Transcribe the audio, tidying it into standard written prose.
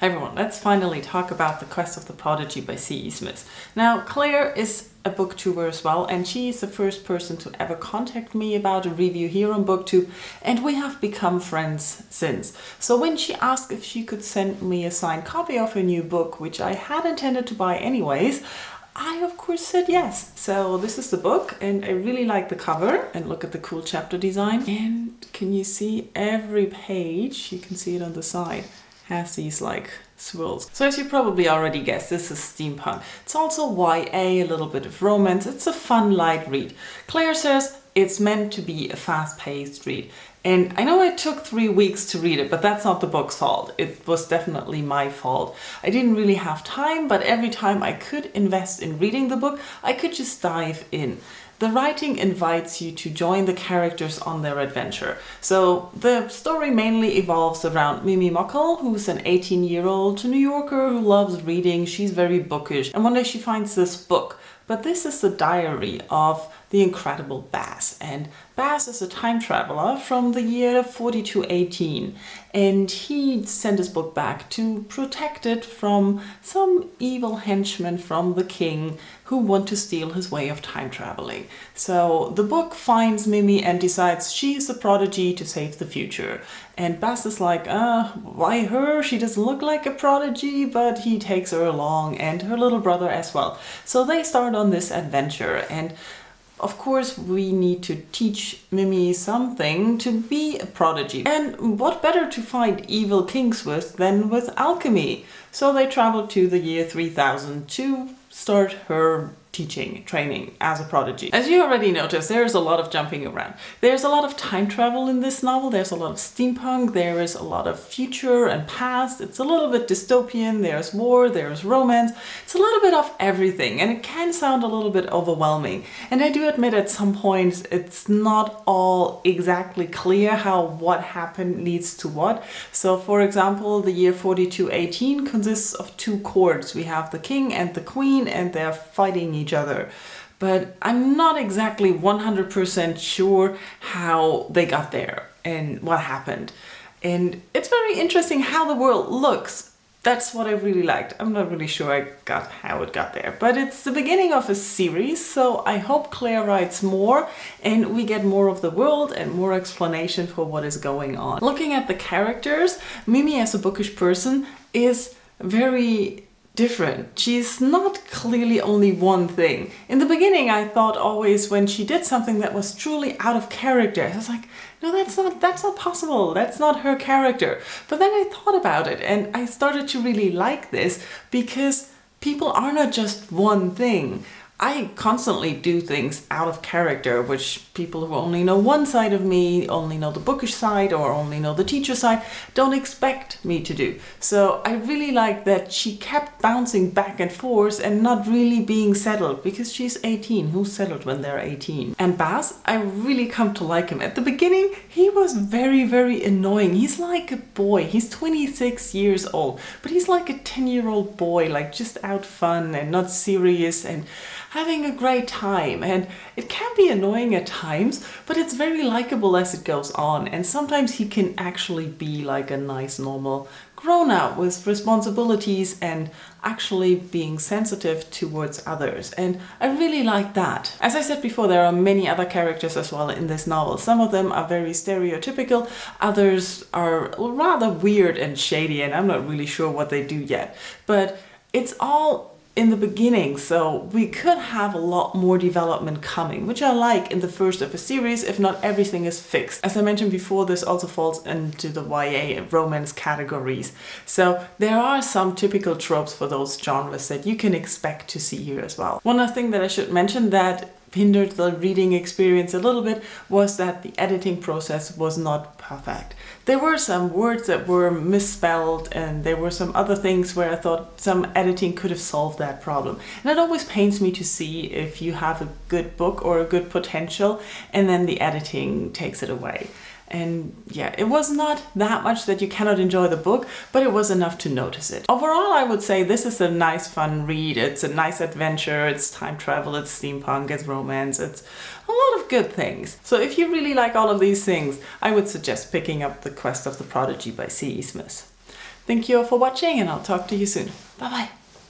Hi everyone, let's finally talk about The Quest of the Prodigy by C.E. Smith. Now, Claire is a booktuber as well, and she is the first person to ever contact me about a review here on BookTube, and we have become friends since. So when she asked if she could send me a signed copy of her new book, which I had intended to buy anyways, I of course said yes. So this is the book, and I really like the cover, and look at the cool chapter design. And can you see every page, you can see it on the side, has these like swirls. So as you probably already guessed, this is steampunk. It's also YA, a little bit of romance. It's a fun light read. Claire says it's meant to be a fast-paced read. And I know it took 3 weeks to read it, but that's not the book's fault. It was definitely my fault. I didn't really have time, but every time I could invest in reading the book, I could just dive in. The writing invites you to join the characters on their adventure. So the story mainly evolves around Mimi Mockel, who's an 18-year-old New Yorker who loves reading. She's very bookish, and one day she finds this book. But this is the diary of the incredible Baz. And Baz is a time traveler from the year 4218. And he sent his book back to protect it from some evil henchmen from the king who want to steal his way of time traveling. So the book finds Mimi and decides she's a prodigy to save the future. And Baz is like, why her? She doesn't look like a prodigy, but he takes her along and her little brother as well. So they start on this adventure, and of course we need to teach Mimi something to be a prodigy. And what better to fight evil kings with than with alchemy? So they travel to the year 3000 to start her training as a prodigy. As you already noticed, there's a lot of jumping around. There's a lot of time travel in this novel. There's a lot of steampunk. There is a lot of future and past. It's a little bit dystopian. There's war, there's romance. It's a little bit of everything, and it can sound a little bit overwhelming. And I do admit at some points it's not all exactly clear how what happened leads to what. So for example, the year 4218 consists of two courts. We have the king and the queen, and they're fighting each other. But I'm not exactly 100% sure how they got there and what happened. And it's very interesting how the world looks. That's what I really liked. I'm not really sure I got how it got there, but it's the beginning of a series, so I hope Claire writes more and we get more of the world and more explanation for what is going on. Looking at the characters, Mimi as a bookish person is very different. She's not clearly only one thing. In the beginning, I thought always when she did something that was truly out of character, I was like, no, that's not possible. That's not her character. But then I thought about it and I started to really like this because people are not just one thing. I constantly do things out of character, which people who only know one side of me, only know the bookish side or only know the teacher side, don't expect me to do. So I really like that she kept bouncing back and forth and not really being settled, because she's 18. Who's settled when they're 18? And Baz, I really come to like him. At the beginning, he was very, very annoying. He's like a boy. He's 26 years old, but he's like a 10-year-old boy, like just out fun and not serious and having a great time. And it can be annoying at times, but it's very likable as it goes on. And sometimes he can actually be like a nice, normal grown-up with responsibilities and actually being sensitive towards others. And I really like that. As I said before, there are many other characters as well in this novel. Some of them are very stereotypical, others are rather weird and shady, and I'm not really sure what they do yet. But it's all in the beginning, so we could have a lot more development coming, which I like in the first of a series, if not everything is fixed. As I mentioned before, this also falls into the YA and romance categories. So there are some typical tropes for those genres that you can expect to see here as well. One other thing that I should mention that hindered the reading experience a little bit was that the editing process was not perfect. There were some words that were misspelled, and there were some other things where I thought some editing could have solved that problem. And it always pains me to see if you have a good book or a good potential and then the editing takes it away. And yeah, it was not that much that you cannot enjoy the book, but it was enough to notice it. Overall, I would say this is a nice, fun read. It's a nice adventure, it's time travel, it's steampunk, it's romance, it's a lot of good things. So if you really like all of these things, I would suggest picking up The Quest of the Prodigy by C.E. Smith. Thank you all for watching, and I'll talk to you soon. Bye bye.